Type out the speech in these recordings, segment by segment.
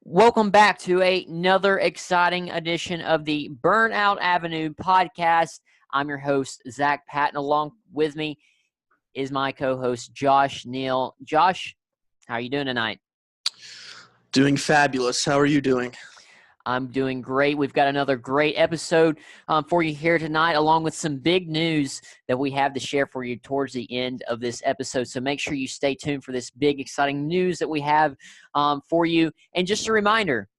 Welcome back to another exciting edition of the Burnout Avenue podcast. I'm your host, Zach Patton. Along with me is my co-host, Josh Neal. Josh, how are you doing tonight? Doing fabulous. How are you doing? I'm doing great. We've got another great episode for you here tonight, along with some big news that we have to share for you towards the end of this episode. So make sure you stay tuned for this big, exciting news that we have for you. And just a reminder,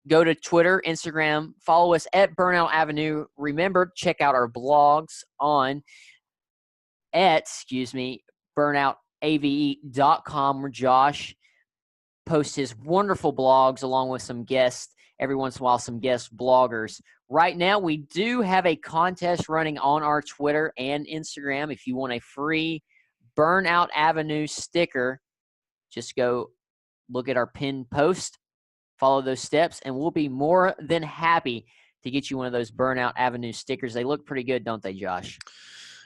go to Twitter, Instagram, follow us at Burnout Avenue. Remember, check out our blogs on burnoutave.com, where Josh posts his wonderful blogs along with some guests, every once in a while some guest bloggers. Right now, we do have a contest running on our Twitter and Instagram. If you want a free Burnout Avenue sticker, just go look at our pinned post, follow those steps, and we'll be more than happy to get you one of those Burnout Avenue stickers. They look pretty good, don't they, Josh?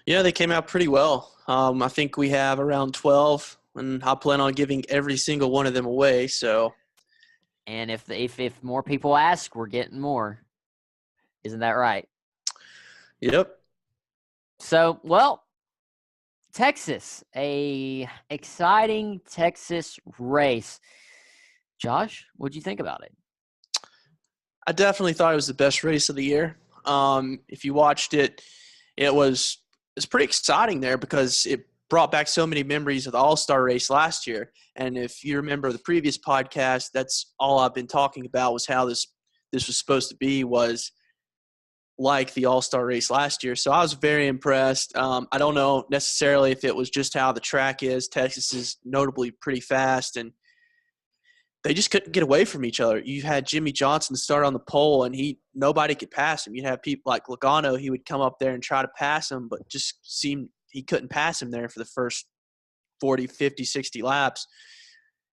Yeah, they came out pretty well. I think we have around 12, and I plan on giving every single one of them away. So, and if more people ask, we're getting more. Isn't that right? Yep. So, well, Texas, a exciting Texas race. Josh, what'd you think about it? I definitely thought it was the best race of the year. If you watched it, it's pretty exciting there because it brought back so many memories of the All-Star race last year. And if you remember the previous podcast, that's all I've been talking about was how this was supposed to be was like the All-Star race last year. So I was very impressed. I don't know necessarily if it was just how the track is. Texas is notably pretty fast, and they just couldn't get away from each other. You had Jimmy Johnson start on the pole, and nobody could pass him. You'd have people like Logano, he would come up there and try to pass him, but just seemed he couldn't pass him there for the first 40, 50, 60 laps.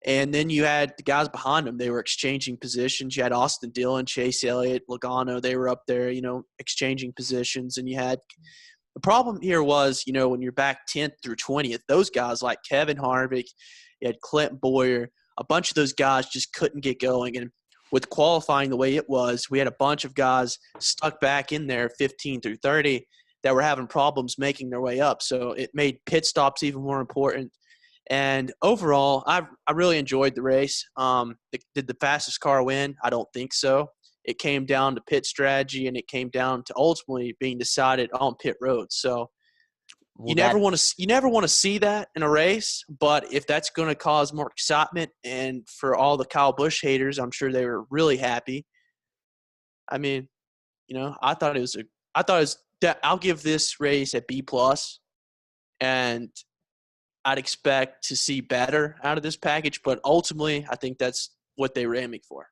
And then you had the guys behind him. They were exchanging positions. You had Austin Dillon, Chase Elliott, Logano. They were up there, exchanging positions. And you had – the problem here was, when you're back 10th through 20th, those guys like Kevin Harvick, you had Clint Boyer, a bunch of those guys just couldn't get going. And with qualifying the way it was, we had a bunch of guys stuck back in there 15 through 30 that were having problems making their way up. So it made pit stops even more important. And overall, I really enjoyed the race. Did the fastest car win? I don't think so. It came down to pit strategy, and it came down to ultimately being decided on pit road. So you never want to see that in a race, but if that's going to cause more excitement, and for all the Kyle Busch haters, I'm sure they were really happy. I mean, I thought it was I'll give this race a B+, and I'd expect to see better out of this package, but ultimately, I think that's what they were aiming for.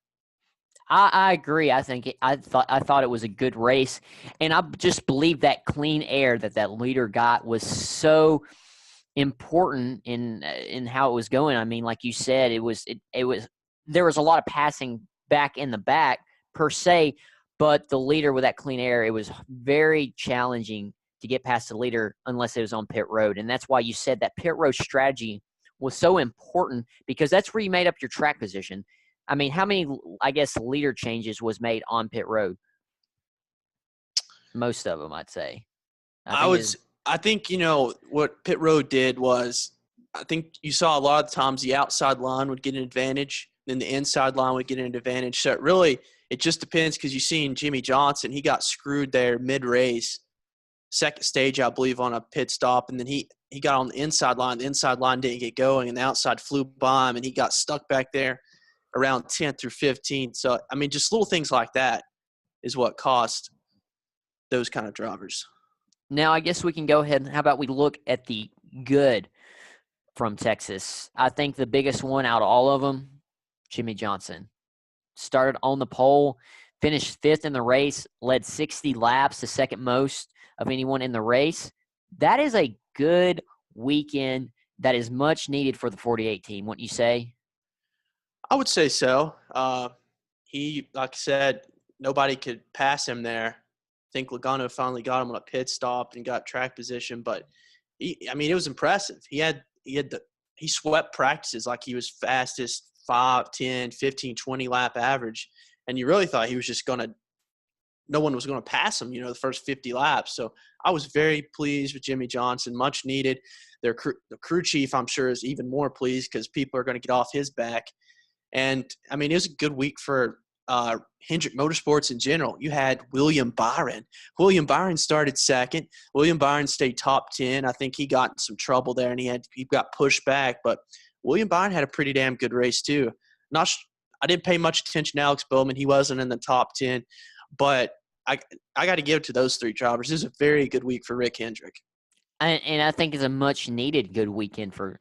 I agree. I thought it was a good race, and I just believe that clean air that leader got was so important in how it was going. I mean, like you said, it was there was a lot of passing back in the back per se, but the leader with that clean air, it was very challenging to get past the leader unless it was on pit road. And that's why you said that pit road strategy was so important, because that's where you made up your track position. I mean, how many, leader changes was made on pit road? Most of them, I'd say. I think what pit road did was, I think you saw a lot of times the outside line would get an advantage, then the inside line would get an advantage. So it just depends, because you seen Jimmy Johnson, he got screwed there mid-race. Second stage, I believe, on a pit stop, and then he got on the inside line. The inside line didn't get going, and the outside flew by him, and he got stuck back there around 10th through 15th. So, I mean, just little things like that is what cost those kind of drivers. Now, I guess we can go ahead and how about we look at the good from Texas. I think the biggest one out of all of them, Jimmy Johnson. Started on the pole, finished 5th in the race, led 60 laps, the second most of anyone in the race. That is a good weekend that is much needed for the 48 team, wouldn't you say? I would say so. He, like I said, nobody could pass him there. I think Logano finally got him on a pit stop and got track position, but it was impressive. He swept practices like he was fastest 5, 10, 15, 20 lap average. And you really thought he was just going to – no one was going to pass him, the first 50 laps. So I was very pleased with Jimmy Johnson, much needed. The crew chief, I'm sure, is even more pleased because people are going to get off his back. And, I mean, it was a good week for Hendrick Motorsports in general. You had William Byron. William Byron started second. William Byron stayed top 10. I think he got in some trouble there, and he got pushed back. But William Byron had a pretty damn good race too. I didn't pay much attention to Alex Bowman. He wasn't in the top 10. But I got to give it to those three drivers. This is a very good week for Rick Hendrick. And I think it's a much needed good weekend for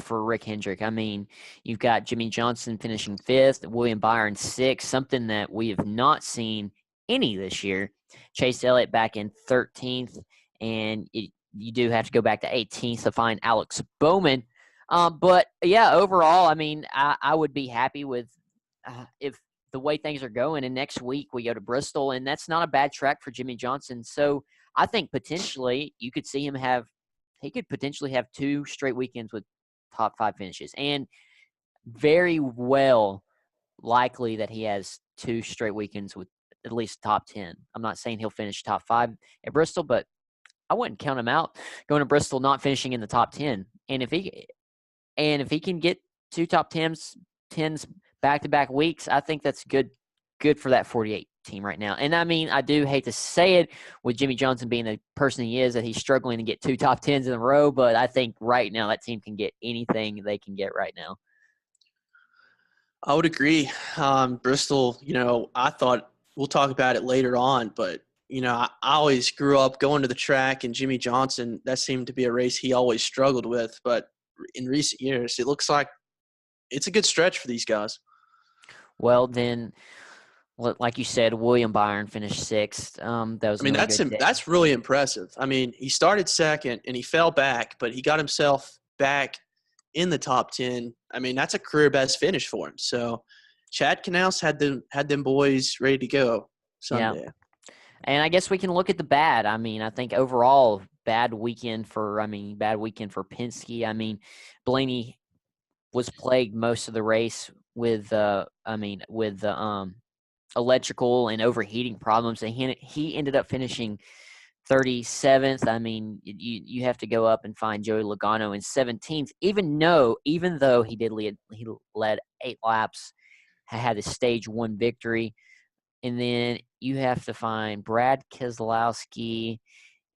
Rick Hendrick. I mean, you've got Jimmy Johnson finishing 5th, William Byron 6th, something that we have not seen any this year. Chase Elliott back in 13th, and you do have to go back to 18th to find Alex Bowman. But yeah, overall, I mean, I would be happy with if the way things are going. And next week we go to Bristol, and that's not a bad track for Jimmy Johnson. So I think potentially you could see him he could potentially have 2 straight weekends with top 5 finishes, and very well likely that he has 2 straight weekends with at least top 10. I'm not saying he'll finish top 5 at Bristol, but I wouldn't count him out going to Bristol not finishing in the top 10. And if he can get 2 top 10s back-to-back weeks, I think that's good for that 48 team right now. And I mean, I do hate to say it with Jimmy Johnson being the person he is, that he's struggling to get 2 top 10s in a row, but I think right now that team can get anything they can get right now. I would agree. Bristol, I thought we'll talk about it later on, but I always grew up going to the track, and Jimmy Johnson, that seemed to be a race he always struggled with. But in recent years, it looks like it's a good stretch for these guys. Well, then, like you said, William Byron finished 6th. That was that's really impressive. I mean, he started second and he fell back, but he got himself back in the top 10. I mean, that's a career best finish for him. So Chad Knaus had them boys ready to go Sunday. Yeah. And I guess we can look at the bad. I mean, I think overall bad weekend for Penske. I mean, Blaney was plagued most of the race with electrical and overheating problems, and he ended up finishing 37th. I mean, you have to go up and find Joey Logano in 17th, even though he led 8 laps, had a stage 1 victory. And then you have to find Brad Keselowski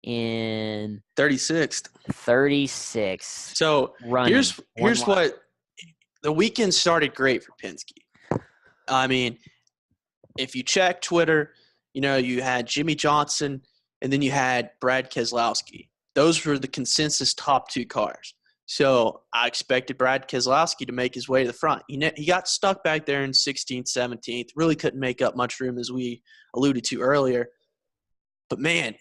in 36th. 36th. So here's what the weekend started great for Penske. I mean, if you check Twitter, you had Jimmy Johnson and then you had Brad Keselowski. Those were the consensus top 2 cars. So I expected Brad Keselowski to make his way to the front. He got stuck back there in 16th, 17th, really couldn't make up much room, as we alluded to earlier. But, man,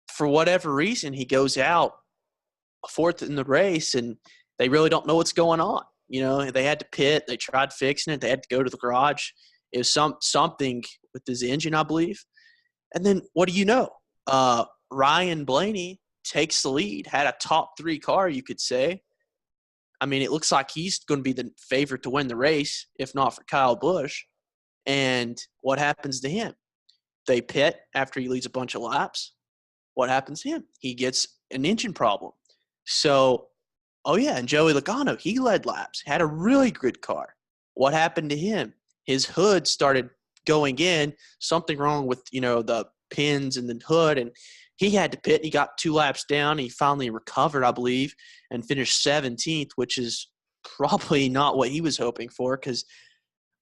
for whatever reason, he goes out 4th in the race, and they really don't know what's going on. They had to pit. They tried fixing it. They had to go to the garage. It was something with his engine, I believe. And then what do you know? Ryan Blaney takes the lead, had a top 3 car, you could say. I mean, it looks like he's going to be the favorite to win the race, if not for Kyle Busch. And what happens to him? They pit after he leads a bunch of laps. What happens to him? He gets an engine problem. So, and Joey Logano, he led laps, had a really good car. What happened to him? His hood started going in, something wrong with, the pins and the hood, and he had to pit. He got 2 laps down. He finally recovered, I believe, and finished 17th, which is probably not what he was hoping for, because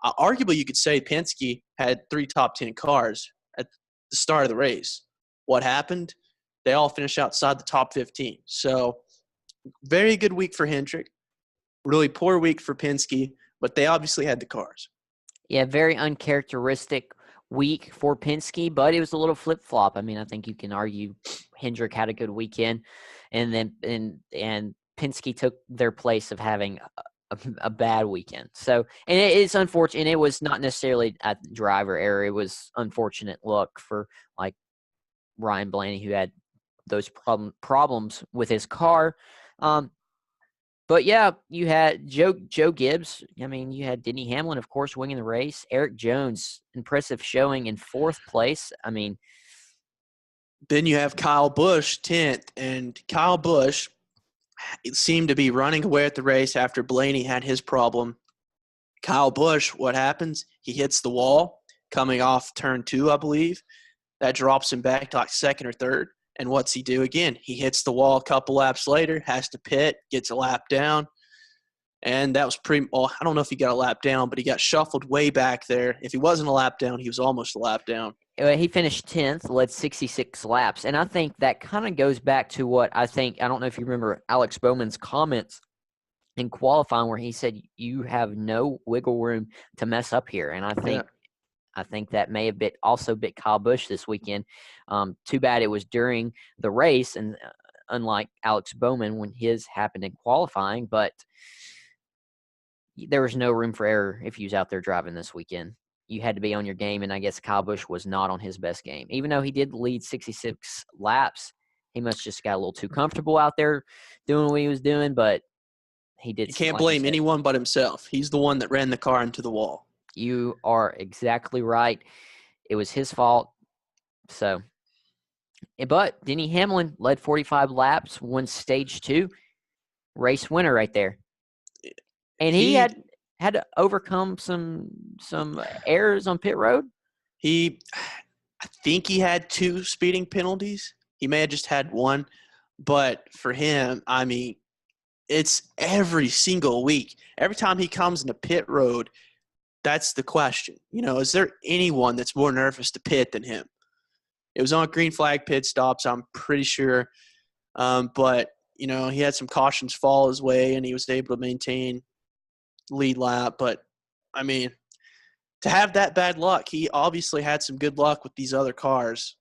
arguably you could say Penske had 3 top 10 cars at the start of the race. What happened? They all finished outside the top 15. So very good week for Hendrick. Really poor week for Penske, but they obviously had the cars. Yeah, very uncharacteristic week for Penske, but it was a little flip-flop. I mean, I think you can argue Hendrick had a good weekend, and then Penske took their place of having a bad weekend. So, and it's unfortunate. And it was not necessarily a driver error. It was unfortunate luck for like Ryan Blaney, who had those problems with his car. But yeah, you had Joe Gibbs. I mean, you had Denny Hamlin, of course, winning the race. Eric Jones, impressive showing in 4th place. I mean, Then you have Kyle Busch 10th, and Kyle Busch seemed to be running away at the race after Blaney had his problem. Kyle Busch, what happens? He hits the wall coming off turn 2, I believe. That drops him back to like second or third. And what's he do again? He hits the wall a couple laps later, has to pit, gets a lap down. And that was well, I don't know if he got a lap down, but he got shuffled way back there. If he wasn't a lap down, he was almost a lap down. he finished 10th, led 66 laps. And I think that kind of goes back to what I don't know if you remember Alex Bowman's comments in qualifying where he said, you have no wiggle room to mess up here. And I think that may have also bit Kyle Busch this weekend. Too bad it was during the race, and unlike Alex Bowman when his happened in qualifying, but there was no room for error if he was out there driving this weekend. You had to be on your game, and I guess Kyle Busch was not on his best game. Even though he did lead 66 laps, he must just got a little too comfortable out there doing what he was doing, but he did. You can't blame anyone but himself. He's the one that ran the car into the wall. You are exactly right. It was his fault. So, but Denny Hamlin led 45 laps, won stage 2, race winner right there. And he had to overcome some errors on pit road. I think he had 2 speeding penalties. He may have just had 1, but for him, I mean, it's every single week. Every time he comes into pit road, that's the question. Is there anyone that's more nervous to pit than him? It was on green flag pit stops, I'm pretty sure. But, he had some cautions fall his way, and he was able to maintain lead lap. But, I mean, to have that bad luck, he obviously had some good luck with these other cars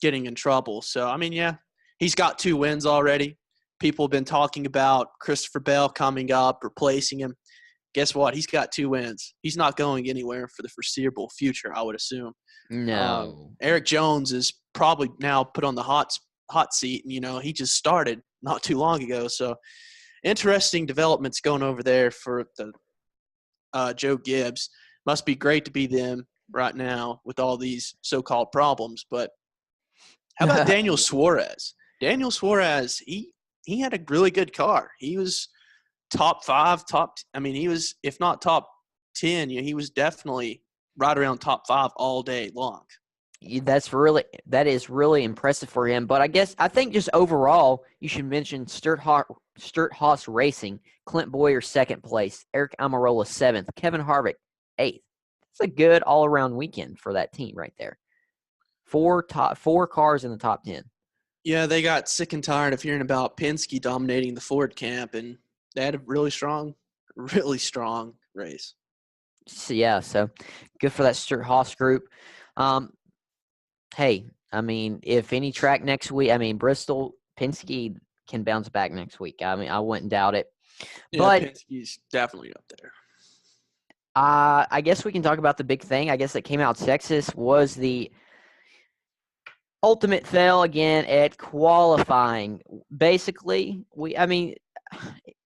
getting in trouble. So, I mean, yeah, he's got 2 wins already. People have been talking about Christopher Bell coming up, replacing him. Guess what? He's got 2 wins. He's not going anywhere for the foreseeable future, I would assume. No. Eric Jones is probably now put on the hot seat, and, he just started not too long ago. So, interesting developments going over there for the Joe Gibbs. Must be great to be them right now with all these so-called problems. But how about Daniel Suarez? Daniel Suarez, he had a really good car. He was top 5, he was, if not top 10, he was definitely right around top 5 all day long. That is really impressive for him. But I think just overall, you should mention Sturt-Haas Racing, Clint Boyer 2nd place, Eric Almirola 7th, Kevin Harvick 8th. It's a good all-around weekend for that team right there. 4 cars in the top 10. Yeah, they got sick and tired of hearing about Penske dominating the Ford camp, and they had a really strong race. So good for that Sturt-Haas group. Hey, I mean, if any track next week, Bristol, Penske can bounce back next week. I wouldn't doubt it. Yeah, but Penske's definitely up there. I guess we can talk about the big thing. I guess that came out of Texas was the ultimate fail again at qualifying. Basically, it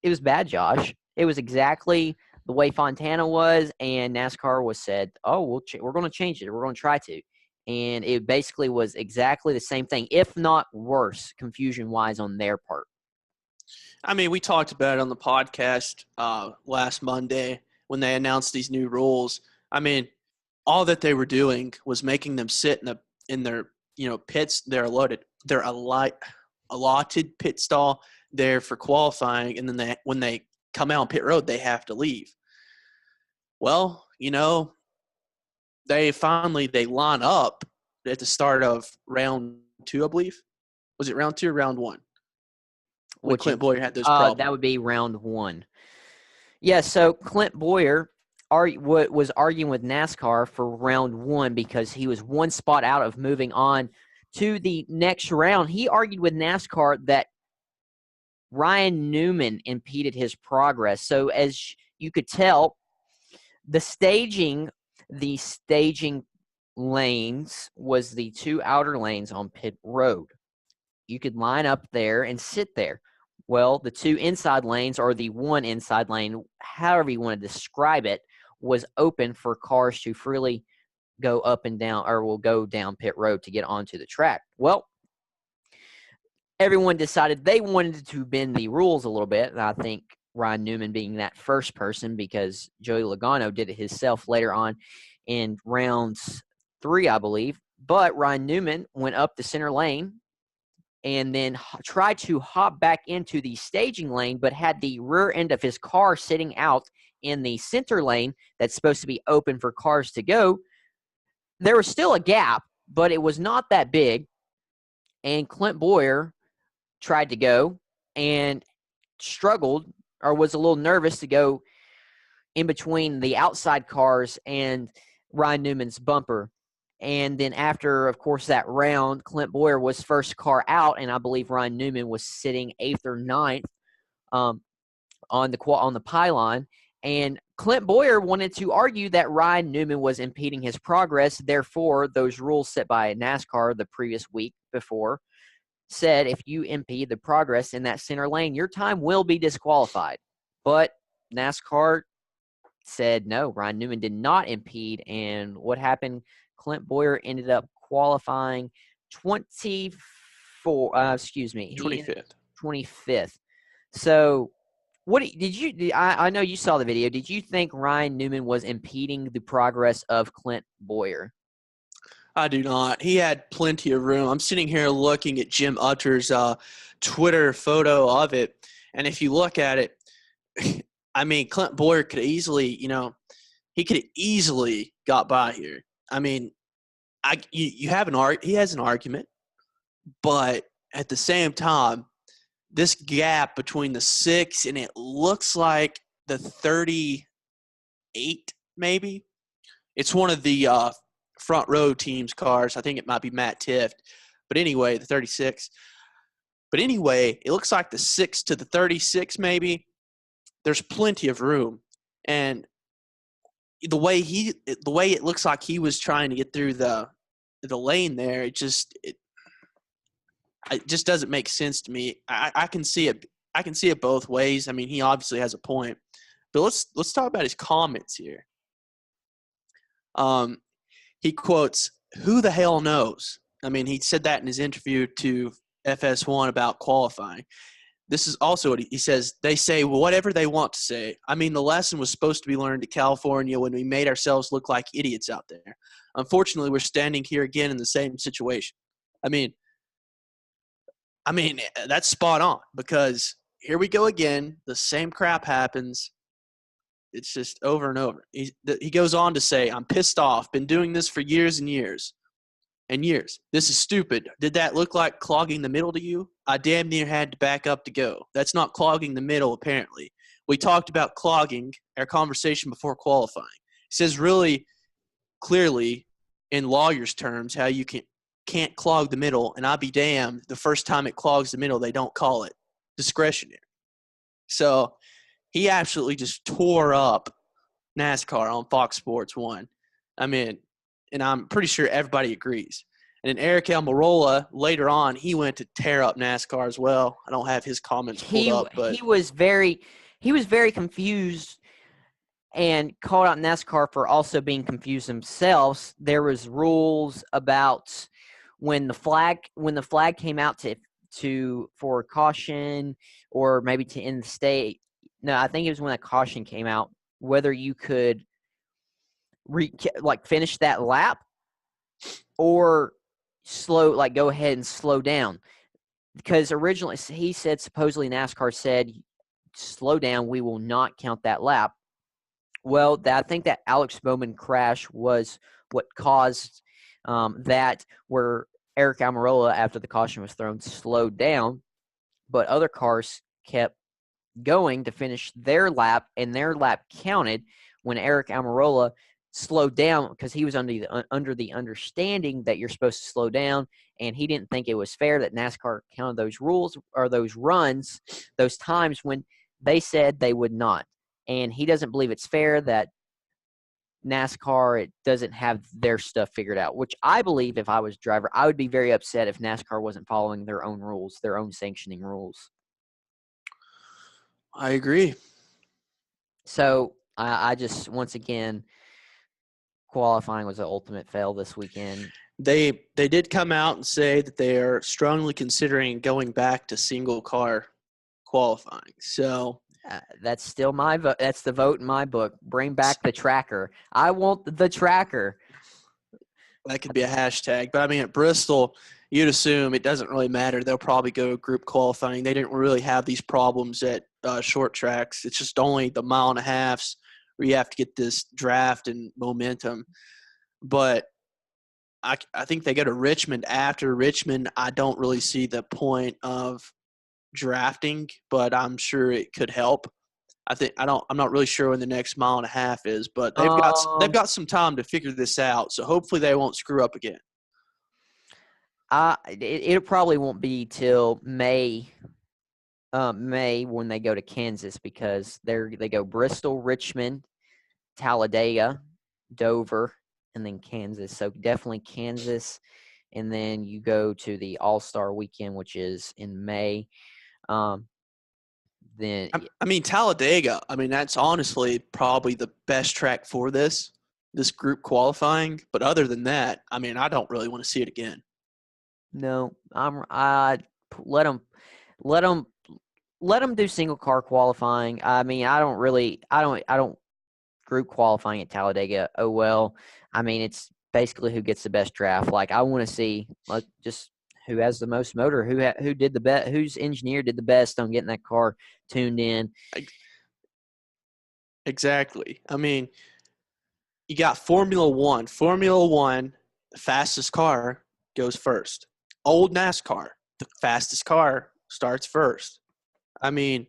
was bad, Josh. It was exactly the way Fontana was, and NASCAR was said, "Oh, we're going to change it. We're going to try to." And it basically was exactly the same thing, if not worse, confusion-wise on their part. We talked about it on the podcast last Monday when they announced these new rules. All that they were doing was making them sit in their pits. They're allotted pit stall there for qualifying, and then when they come out on pit road, they have to leave. Well, they line up at the start of round 2, I believe. Was it round 2 or round 1? When Clint Boyer had those problems. That would be round 1. Yeah, so Clint Boyer was arguing with NASCAR for round 1 because he was 1 spot out of moving on to the next round. He argued with NASCAR that Ryan Newman impeded his progress. So as you could tell, the staging lanes was the 2 outer lanes on pit road. You could line up there and sit there. Well, the two inside lanes, or the one inside lane, however you want to describe it, was open for cars to freely go up and down, or will go down pit road to get onto the track. Well, everyone decided they wanted to bend the rules a little bit. And I think Ryan Newman being that first person, because Joey Logano did it himself later on in rounds 3, I believe. But Ryan Newman went up the center lane and then tried to hop back into the staging lane, but had the rear end of his car sitting out in the center lane that's supposed to be open for cars to go. There was still a gap, but it was not that big. And Clint Boyer tried to go and struggled, or was a little nervous to go in between the outside cars and Ryan Newman's bumper. And then after, of course, that round, Clint Boyer was first car out, and I believe Ryan Newman was sitting 8th or 9th on the pylon. And Clint Boyer wanted to argue that Ryan Newman was impeding his progress. Therefore, those rules set by NASCAR the previous week before said if you impede the progress in that center lane, your time will be disqualified. But NASCAR said no, Ryan Newman did not impede. And what happened? Clint Boyer ended up qualifying 25th. 25th. So what did you? I know you saw the video. Did you think Ryan Newman was impeding the progress of Clint Boyer? I do not. He had plenty of room. I'm sitting here looking at Jim Utter's Twitter photo of it, and if you look at it, I mean, Clint Boyer could easily, he could have easily got by here. I mean, you have he has an argument, but at the same time, this gap between the 6 and it looks like the 38, maybe. It's one of the front row team's cars. I think it might be Matt Tift. But anyway, the 36. But anyway, it looks like the 6 to the 36 maybe. There's plenty of room. And the way it looks like he was trying to get through the lane there, it just doesn't make sense to me. I can see it. I can see it both ways. I mean, he obviously has a point. But let's talk about his comments here. He quotes, "Who the hell knows?" I mean, he said that in his interview to FS1 about qualifying. This is also what he says. They say whatever they want to say. I mean, the lesson was supposed to be learned in California when we made ourselves look like idiots out there. Unfortunately, we're standing here again in the same situation. I mean, that's spot on, because here we go again. The same crap happens. It's just over and over. He goes on to say, "I'm pissed off. Been doing this for years and years and years. This is stupid. Did that look like clogging the middle to you? I damn near had to back up to go. That's not clogging the middle, apparently. We talked about clogging our conversation before qualifying." He says really clearly in lawyers' terms how you can't clog the middle, and I'll be damned, the first time it clogs the middle, they don't call it discretionary. So he absolutely just tore up NASCAR on Fox Sports 1. I mean, and I'm pretty sure everybody agrees. And then Eric Almirola, later on, he went to tear up NASCAR as well. I don't have his comments pulled up, but he was very confused and called out NASCAR for also being confused themselves. There was rules about when the flag came out for caution, or maybe to end the state. No, I think it was when a caution came out, whether you could finish that lap or go ahead and slow down. Because originally he said, supposedly NASCAR said, slow down, we will not count that lap. Well, I think that Alex Bowman crash was what caused that, where Eric Almirola, after the caution was thrown, slowed down, but other cars kept going to finish their lap, and their lap counted when Eric Almirola slowed down, because he was under the understanding that you're supposed to slow down, and he didn't think it was fair that NASCAR counted those rules or those runs, those times when they said they would not. And he doesn't believe it's fair that NASCAR, it doesn't have their stuff figured out, which I believe if I was driver, I would be very upset if NASCAR wasn't following their own rules, their own sanctioning rules. I agree. So I just, once again, qualifying was an ultimate fail this weekend. They did come out and say that they are strongly considering going back to single car qualifying. So That's still my vote. That's the vote in my book. Bring back the tracker. I want the tracker. that could be a hashtag. But I mean, at Bristol, you'd assume it doesn't really matter. They'll probably go group qualifying. They didn't really have these problems at short tracks. It's just only the mile and a halves where you have to get this draft and momentum. But I think they go to Richmond. After Richmond, I don't really see the point of drafting, but I'm sure it could help. I'm not really sure when the next mile and a half is, but they've Um, got some time to figure this out. So hopefully they won't screw up again. it probably won't be till May when they go to Kansas, because they go Bristol, Richmond, Talladega, Dover, and then Kansas. So definitely Kansas, and then you go to the All-Star weekend, which is in May. Um, then I mean Talladega. I mean that's honestly probably the best track for this group qualifying. But other than that, I mean I don't really want to see it again. no, I let them let them let them do single car qualifying. I mean, I don't group qualifying at Talladega. Oh well. I mean, it's basically who gets the best draft. Like, I want to see, like, just who has the most motor, who did the best, whose engineer did the best on getting that car tuned in. Exactly. I mean, you got Formula One. Formula One, the fastest car goes first. Old NASCAR, the fastest car starts first. I mean,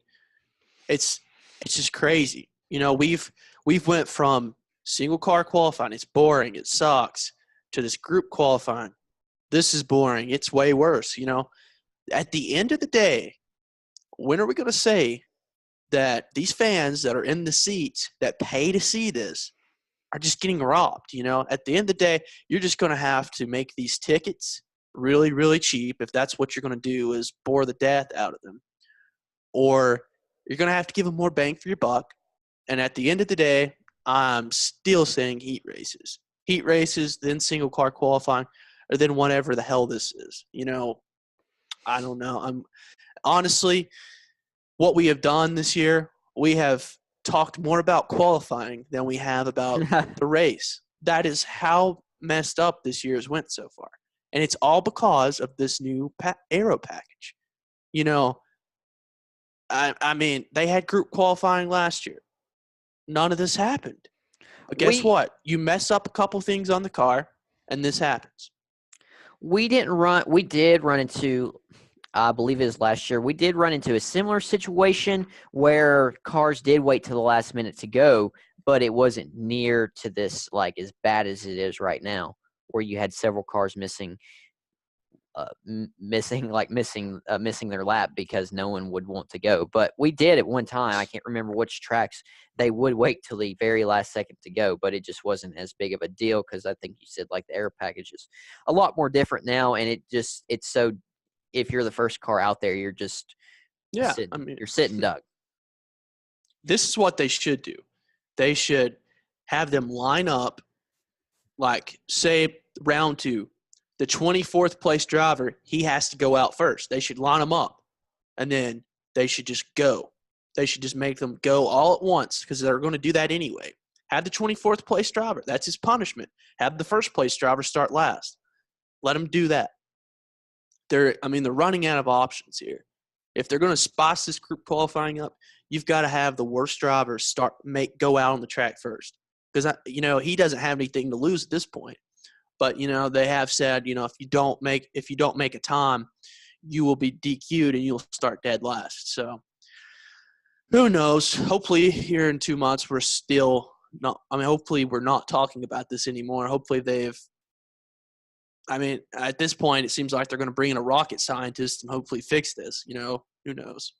it's it's just crazy. You know, we've went from single car qualifying, it's boring, it sucks, to this group qualifying. This is boring. It's way worse, you know. At the end of the day, when are we going to say that these fans that are in the seats that pay to see this are just getting robbed? You know, at the end of the day, you're just going to have to make these tickets really, really cheap if that's what you're going to do is bore the death out of them. Or you're going to have to give them more bang for your buck. And at the end of the day, I'm still saying heat races. Heat races, then single car qualifying, or then whatever the hell this is. You know, I don't know. I'm honestly, what we have done this year, we have talked more about qualifying than we have about the race. That is how messed up this year's went so far. And it's all because of this new aero package. You know, I mean, they had group qualifying last year. None of this happened. But guess we what? You mess up a couple things on the car, and this happens. we didn't run. We did run into, I believe it was last year. We did run into a similar situation where cars did wait till the last minute to go, but it wasn't near to this, like, as bad as it is right now, where you had several cars missing their lap because no one would want to go. But we did at one time. I can't remember which tracks. They would wait till the very last second to go, but it just wasn't as big of a deal because I think you said, like, the air package is a lot more different now, and it's so, if you're the first car out there, you're just Yeah, I mean, you're sitting duck. this is what they should do. They should have them line up, like, say, round two. The 24th place driver, he has to go out first. They should line them up, and then they should just go. They should just make them go all at once because they're going to do that anyway. Have the 24th place driver. That's his punishment. Have the first place driver start last. Let them do that. They're running out of options here. If they're going to spice this group qualifying up, you've got to have the worst driver go out on the track first, because he doesn't have anything to lose at this point. But they have said, if you don't make a time, you will be DQ'd and you'll start dead last. So who knows? Hopefully here in 2 months we're still not. I mean, hopefully we're not talking about this anymore. Hopefully they've. I mean, at this point, it seems like they're going to bring in a rocket scientist and hopefully fix this. Who knows?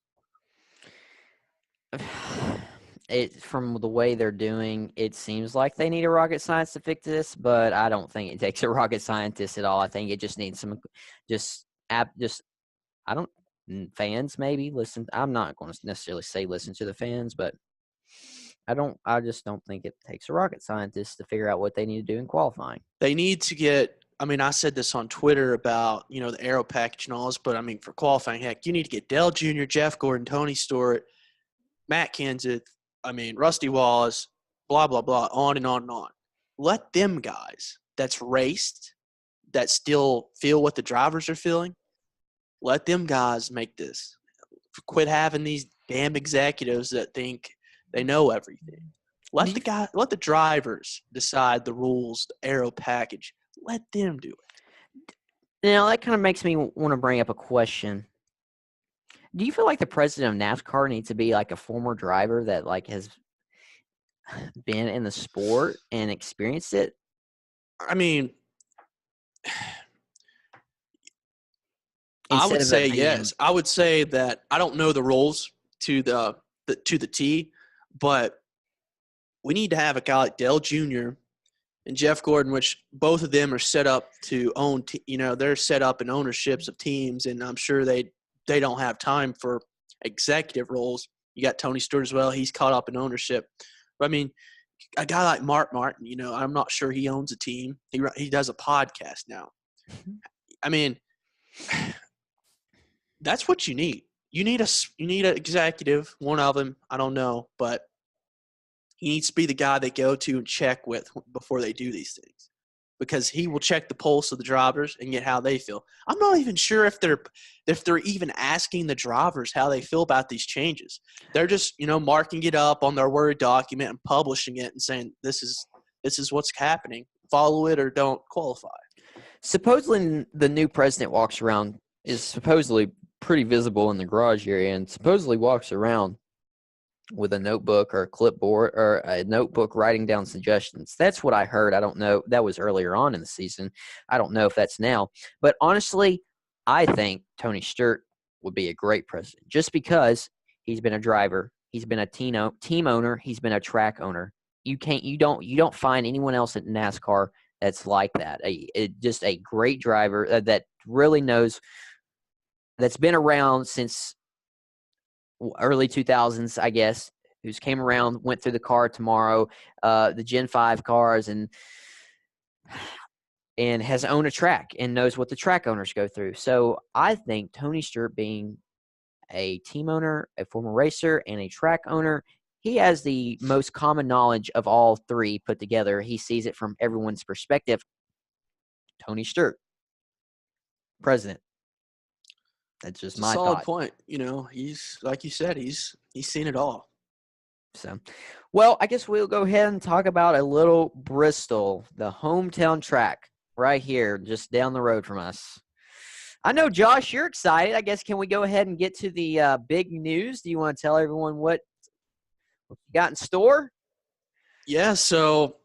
From the way they're doing, it seems like they need a rocket science to fix this, but I don't think it takes a rocket scientist at all. I think it just needs some, just I don't. fans maybe listen. I'm not going to necessarily say listen to the fans, but I just don't think it takes a rocket scientist to figure out what they need to do in qualifying. They need to get. I mean, I said this on Twitter about the aero package and all this, but I mean for qualifying, heck, you need to get Dale Jr., Jeff Gordon, Tony Stewart, Matt Kenseth. I mean Rusty Wallace, blah blah blah, on and on and on. Let them guys that's raced, that still feel what the drivers are feeling. Let them guys make this. Quit having these damn executives that think they know everything. Let the drivers decide the rules, the aero package. Let them do it. Now that kind of makes me want to bring up a question. Do you feel like the president of NASCAR needs to be like a former driver that like has been in the sport and experienced it? I mean, I Instead would of say it being, yes. I would say that I don't know the rules to the T, but we need to have a guy like Dale Jr. and Jeff Gordon, which both of them are set up to own. They're set up in ownerships of teams, and I'm sure they don't have time for executive roles. You got Tony Stewart as well; he's caught up in ownership. But I mean, a guy like Mark Martin, I'm not sure he owns a team. He does a podcast now. I mean, that's what you need. You need an executive, one of them. I don't know, but he needs to be the guy they go to and check with before they do these things, because he will check the pulse of the drivers and get how they feel. I'm not even sure if they're even asking the drivers how they feel about these changes. They're just marking it up on their Word document and publishing it and saying this is what's happening. Follow it or don't qualify. Supposedly, the new president walks around, is supposedly pretty visible in the garage area, and supposedly walks around with a notebook or a clipboard or a notebook writing down suggestions. That's what I heard. I don't know. That was earlier on in the season. I don't know if that's now. But honestly, I think Tony Stewart would be a great president just because he's been a driver, he's been a team owner, he's been a track owner. You don't find anyone else at NASCAR that's like that. Just a great driver that really knows, that's been around since early 2000s, I guess, who's came around, went through the car tomorrow, the Gen 5 cars, and has owned a track and knows what the track owners go through. So I think Tony Stewart, being a team owner, a former racer, and a track owner, he has the most common knowledge of all three put together. He sees it from everyone's perspective. Tony Stewart, president. That's just my solid thought. Point. He's like you said, he's seen it all. So, well, I guess we'll go ahead and talk about a little Bristol, the hometown track right here, just down the road from us. I know, Josh, you're excited. I guess can we go ahead and get to the big news? Do you want to tell everyone what you got in store? Yeah, so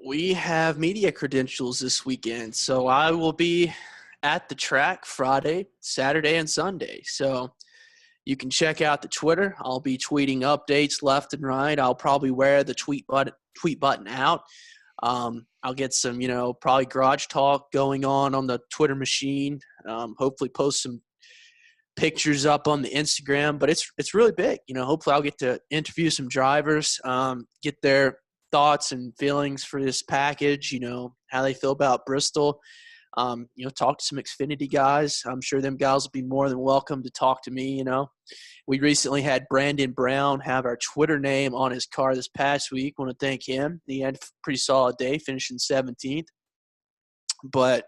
we have media credentials this weekend. So I will be at the track Friday, Saturday, and Sunday. So you can check out the Twitter. I'll be tweeting updates left and right. I'll probably wear the tweet button out. I'll get some, probably garage talk going on the Twitter machine. Hopefully post some pictures up on the Instagram, but it's really big. Hopefully I'll get to interview some drivers, get their thoughts and feelings for this package, how they feel about Bristol. Talk to some Xfinity guys. I'm sure them guys will be more than welcome to talk to me. We recently had Brandon Brown have our Twitter name on his car this past week. Want to thank him. He had a pretty solid day, finishing 17th. But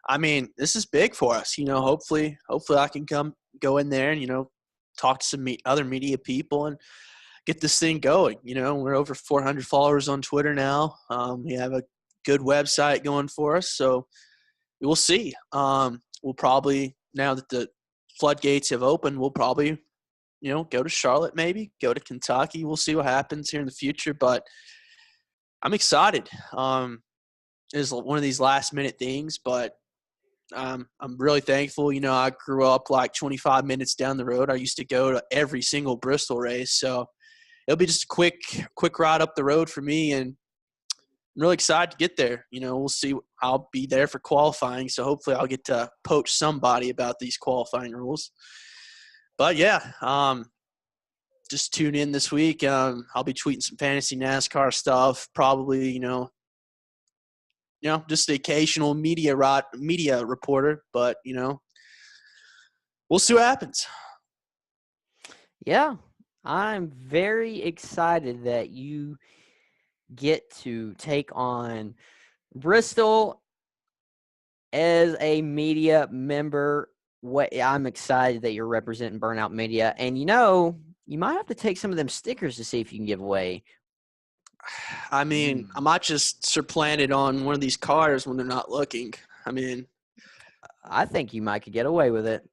I mean, this is big for us. Hopefully I can go in there and talk to some other media people and get this thing going. We're over 400 followers on Twitter now. We have a good website going for us, so we'll see. We'll probably, now that the floodgates have opened, we'll probably go to Charlotte, maybe go to Kentucky. We'll see what happens here in the future, but I'm excited. It's one of these last minute things, but I'm really thankful. I grew up like 25 minutes down the road. I used to go to every single Bristol race, so it'll be just a quick ride up the road for me. And really excited to get there. We'll see. I'll be there for qualifying, so hopefully I'll get to poach somebody about these qualifying rules. But yeah, just tune in this week. I'll be tweeting some fantasy NASCAR stuff, probably. Just the occasional media reporter, but we'll see what happens. Yeah, I'm very excited that you get to take on Bristol as a media member. I'm excited that you're representing Burnout Media, and you might have to take some of them stickers to see if you can give away. I mean, I might just supplant it on one of these cars when they're not looking. I mean, I think you might could get away with it.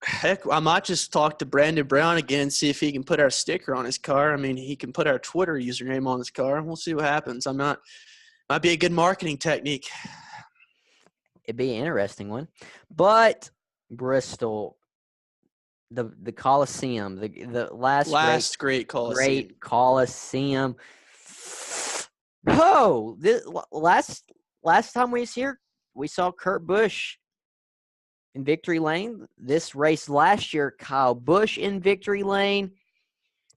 Heck, I might just talk to Brandon Brown again, see if he can put our sticker on his car. I mean, he can put our Twitter username on his car. We'll see what happens. Might be a good marketing technique. It'd be an interesting one. But Bristol, the Coliseum, the last great Coliseum. Great Coliseum. Oh, last time we was here, we saw Kurt Busch in victory lane. This race last year, Kyle Busch in victory lane.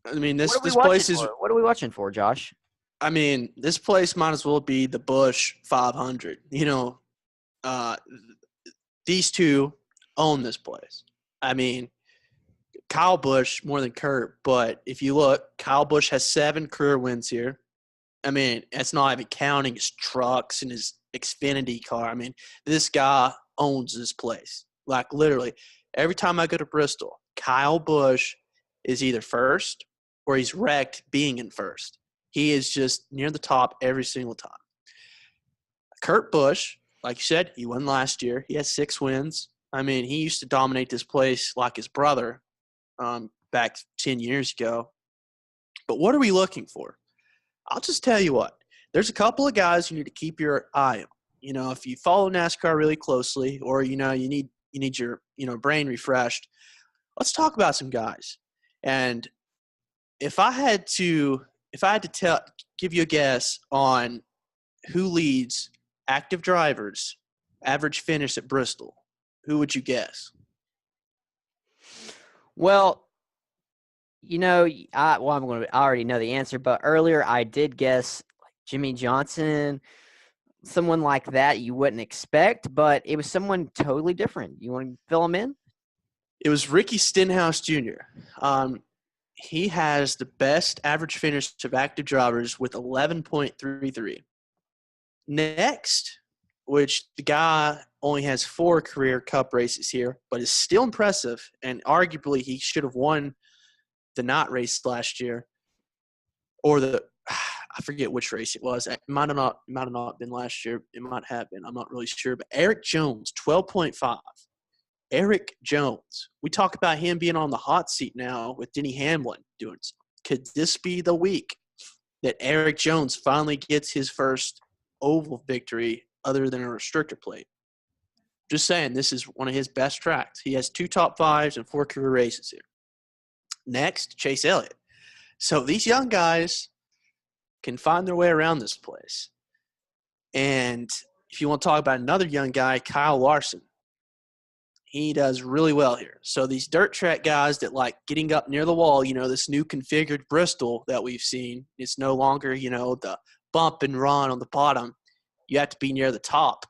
I mean, this place is. What are we watching for, Josh? I mean, this place might as well be the Busch 500. These two own this place. I mean, Kyle Busch more than Kurt, but if you look, Kyle Busch has 7 career wins here. I mean, it's not even counting his trucks and his Xfinity car. I mean, this guy owns this place. Like, literally, every time I go to Bristol, Kyle Busch is either first or he's wrecked being in first. He is just near the top every single time. Kurt Busch, like you said, he won last year. He has 6 wins. I mean, he used to dominate this place like his brother back 10 years ago. But what are we looking for? I'll just tell you what. There's a couple of guys you need to keep your eye on. If you follow NASCAR really closely, or you need your brain refreshed, let's talk about some guys. And if I had to give you a guess on who leads active drivers average finish at Bristol, who would you guess? Well, I already know the answer, but earlier I did guess Jimmy Johnson, someone like that you wouldn't expect, but it was someone totally different. You want to fill him in? It was Ricky Stenhouse Jr. He has the best average finish of active drivers with 11.33. Next, which the guy only has 4 career Cup races here, but is still impressive, and arguably he should have won the not race last year, or I forget which race it was. It might have not been last year. It might have been. I'm not really sure. But Eric Jones, 12.5. Eric Jones. We talk about him being on the hot seat now with Denny Hamlin doing so. Could this be the week that Eric Jones finally gets his first oval victory other than a restrictor plate? Just saying, this is one of his best tracks. He has 2 top 5s and 4 career races here. Next, Chase Elliott. So these young guys can find their way around this place. And if you want to talk about another young guy, Kyle Larson, he does really well here. So these dirt track guys that like getting up near the wall, this new configured Bristol that we've seen, it's no longer, the bump and run on the bottom. You have to be near the top.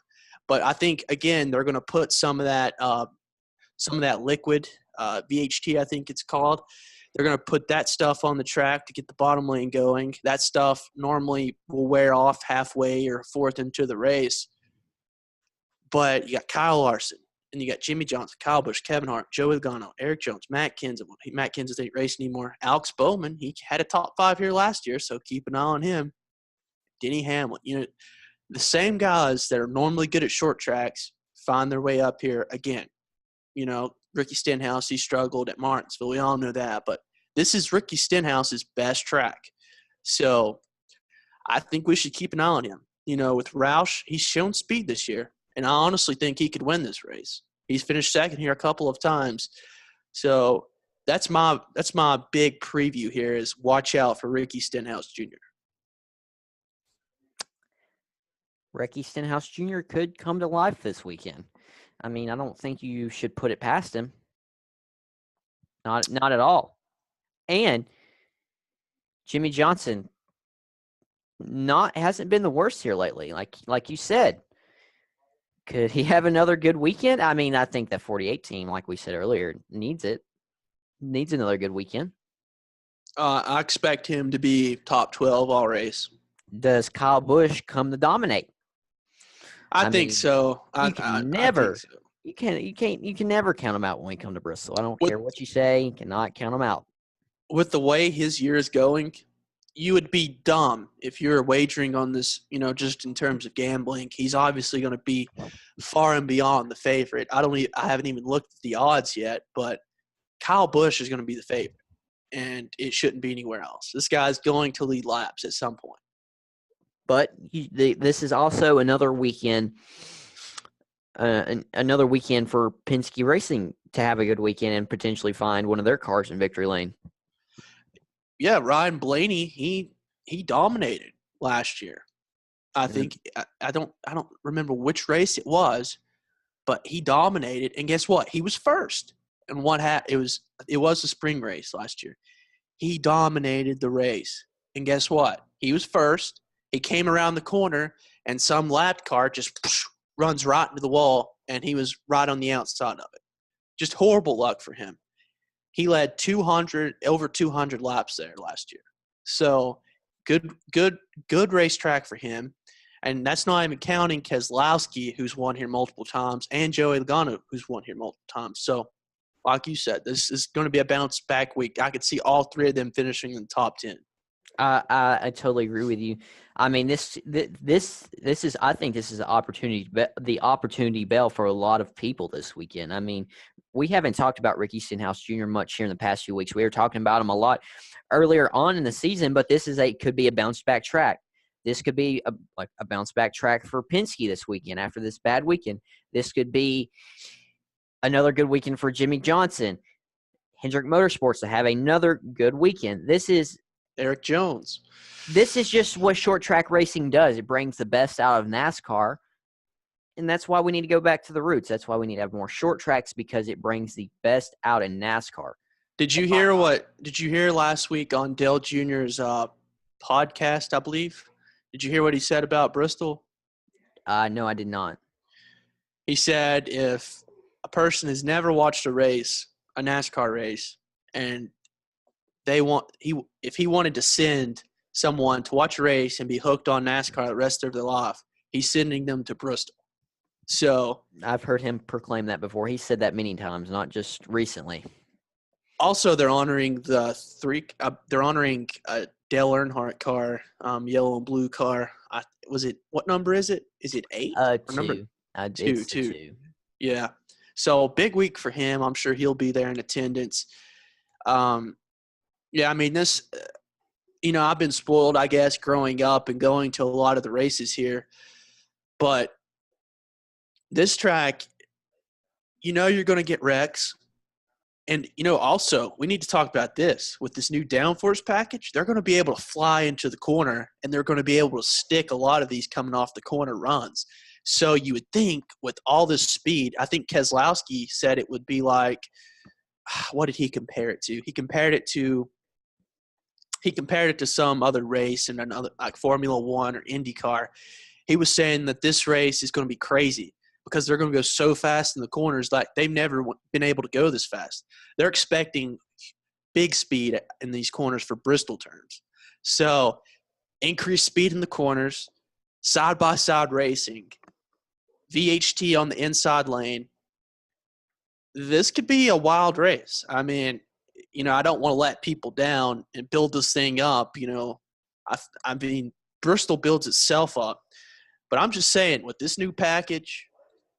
But I think, again, they're going to put some of that liquid, VHT, I think it's called. They're going to put that stuff on the track to get the bottom lane going. That stuff normally will wear off halfway or fourth into the race. But you got Kyle Larson, and you got Jimmy Johnson, Kyle Busch, Kevin Hart, Joey Logano, Eric Jones, Matt Kenseth. Matt Kenseth ain't racing anymore. Alex Bowman, he had a top 5 here last year, so keep an eye on him. Denny Hamlin. The same guys that are normally good at short tracks find their way up here again. Ricky Stenhouse, he struggled at Martinsville. We all know that. But this is Ricky Stenhouse's best track. So I think we should keep an eye on him. With Roush, he's shown speed this year. And I honestly think he could win this race. He's finished second here a couple of times. So that's my big preview here is watch out for Ricky Stenhouse Jr. Ricky Stenhouse Jr. could come to life this weekend. I mean, I don't think you should put it past him. Not at all. And Jimmy Johnson hasn't been the worst here lately. Like you said, could he have another good weekend? I mean, I think the 48 team, like we said earlier, needs it. Needs another good weekend. I expect him to be top 12 all race. Does Kyle Busch come to dominate? I think mean, so. You can I think never, so. you can never count them out when we come to Bristol. I don't With care what you say. You cannot count them out. with the way his year is going, you would be dumb if you're wagering on this, just in terms of gambling. He's obviously going to be far and beyond the favorite. I haven't even looked at the odds yet, but Kyle Busch is going to be the favorite, and it shouldn't be anywhere else. This guy's going to lead laps at some point. But this is also another weekend. Another weekend for Penske Racing to have a good weekend and potentially find one of their cars in victory lane. Yeah, Ryan Blaney, he dominated last year. I think I don't remember which race it was, but he dominated. And guess what? He was first. And it was a spring race last year. He dominated the race. And guess what? He was first. He came around the corner, and some lap car just runs right into the wall, and he was right on the outside of it. Just horrible luck for him. He led over 200 laps there last year. So good racetrack for him. And that's not even counting Keselowski, who's won here multiple times, and Joey Logano, who's won here multiple times. So, like you said, this is going to be a bounce back week. I could see all three of them finishing in the top 10. I totally agree with you. I mean, this is, I think this is the opportunity bell for a lot of people this weekend. I mean, we haven't talked about Ricky Stenhouse Jr. much here in the past few weeks. We were talking about him a lot earlier on in the season, but this could be a bounce back track. This could be a bounce back track for Penske this weekend after this bad weekend. This could be another good weekend for Jimmy Johnson. Hendrick Motorsports to have another good weekend. This is Eric Jones. This is just what short track racing does. It brings the best out of NASCAR. And that's why we need to go back to the roots. That's why we need to have more short tracks, because it brings the best out in NASCAR. Did you hear last week on Dale Jr.'s podcast, I believe? Did you hear what he said about Bristol? No, I did not. He said if a person has never watched a NASCAR race, and if he wanted to send someone to watch a race and be hooked on NASCAR the rest of their life, he's sending them to Bristol. So I've heard him proclaim that before. He said that many times, not just recently. Also, they're honoring Dale Earnhardt car, yellow and blue car. What number is it? Is it 8? Two. Two. Yeah. So big week for him. I'm sure he'll be there in attendance. Yeah, I mean, this, I've been spoiled, I guess, growing up and going to a lot of the races here. But this track, you're going to get wrecks. And, also, we need to talk about this. With this new downforce package, they're going to be able to fly into the corner, and they're going to be able to stick a lot of these coming off the corner runs. So you would think with all this speed, I think Keselowski said it would be like, what did he compare it to? He compared it to some other race in another, like Formula One or IndyCar. He was saying that this race is going to be crazy because they're going to go so fast in the corners, like they've never been able to go this fast. They're expecting big speed in these corners for Bristol terms. So increased speed in the corners, side-by-side racing, VHT on the inside lane. This could be a wild race. I mean, I don't want to let people down and build this thing up. I mean, Bristol builds itself up. But I'm just saying, with this new package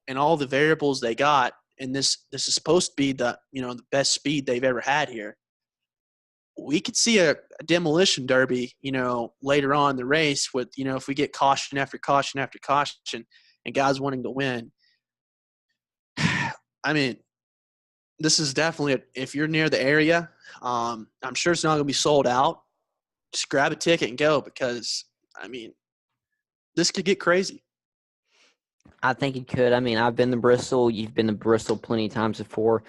and all the variables they got, and this is supposed to be the best speed they've ever had here, we could see a demolition derby, later on in the race with, if we get caution after caution after caution and guys wanting to win. I mean, this is definitely if you're near the area, I'm sure it's not going to be sold out. Just grab a ticket and go because, I mean, this could get crazy. I think it could. I mean, I've been to Bristol. You've been to Bristol plenty of times before.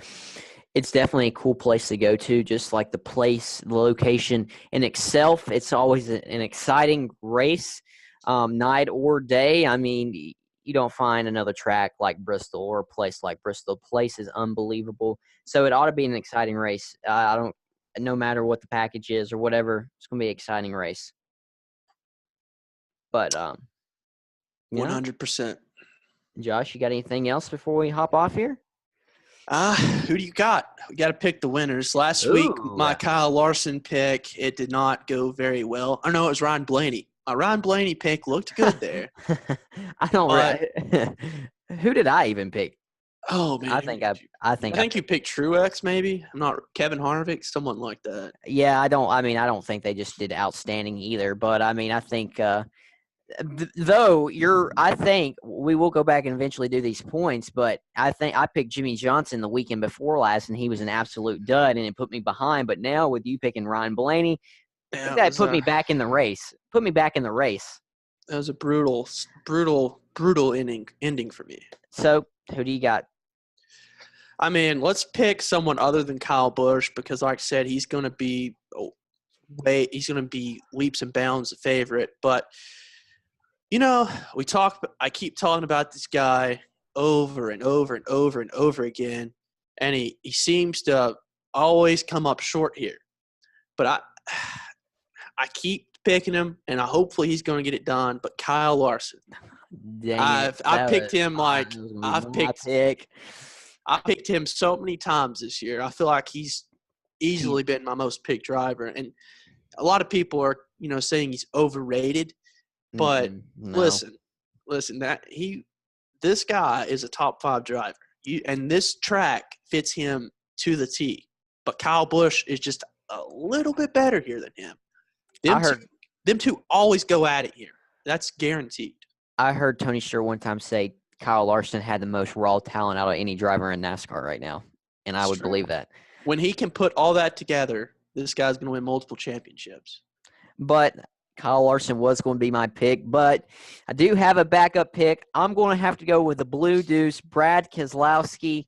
It's definitely a cool place to go to, just like the place, the location in itself. It's always an exciting race, night or day. I mean, you don't find another track like Bristol or a place like Bristol. The place is unbelievable. So it ought to be an exciting race. I don't, no matter what the package is or whatever, it's going to be an exciting race. But, yeah, 100%. Josh, you got anything else before we hop off here? Who do you got? We got to pick the winners. Last week, Ooh. my Kyle Larson pick, it did not go very well. Oh, no, it was Ryan Blaney. My Ryan Blaney pick looked good there. I don't. But, Who did I even pick? oh, man. I think You picked Truex, maybe. I'm not Kevin Harvick, someone like that. Yeah, I don't. I mean, I don't think they just did outstanding either. But I mean, I think though I think we will go back and eventually do these points. But I think I picked Jimmy Johnson the weekend before last, and he was an absolute dud, and it put me behind. But now with you picking Ryan Blaney, I think that put me back in the race. Put me back in the race. That was a brutal ending for me. So who do you got? I mean, let's pick someone other than Kyle Busch because, like I said, he's going to be leaps and bounds the favorite. But I keep talking about this guy over and over and over and over again, and he seems to always come up short here. But I keep picking him, and hopefully he's going to get it done. But Kyle Larson, I picked him like I picked him so many times this year. I feel like he's easily been my most picked driver. And a lot of people are, saying he's overrated. But no. listen, this guy is a top 5 driver. And this track fits him to the T. But Kyle Busch is just a little bit better here than him. Them two always go at it here. That's guaranteed. I heard Tony Stewart one time say Kyle Larson had the most raw talent out of any driver in NASCAR right now, and I would believe that. When he can put all that together, this guy's going to win multiple championships. But Kyle Larson was going to be my pick, but I do have a backup pick. I'm going to have to go with the Blue Deuce, Brad Keselowski.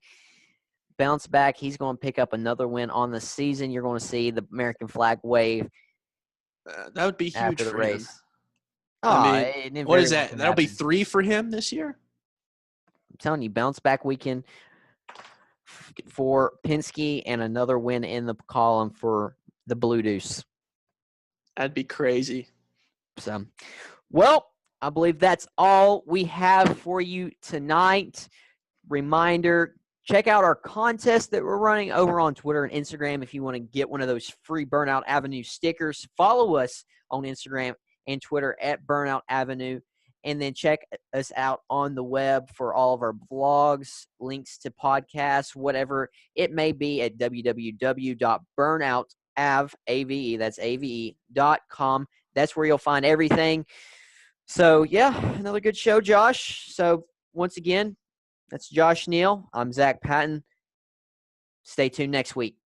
Bounce back. He's going to pick up another win on the season. You're going to see the American flag wave. That would be huge for him. I mean, what is that? That'll be 3 for him this year? I'm telling you, bounce back weekend for Penske and another win in the column for the Blue Deuce. That'd be crazy. So, well, I believe that's all we have for you tonight. Reminder, check out our contest that we're running over on Twitter and Instagram if you want to get one of those free Burnout Avenue stickers. Follow us on Instagram and Twitter at Burnout Avenue. And then check us out on the web for all of our blogs, links to podcasts, whatever it may be at www.burnoutab.com. That's where you'll find everything. So, yeah, another good show, Josh. So, once again, that's Josh Neal. I'm Zach Patton. Stay tuned next week.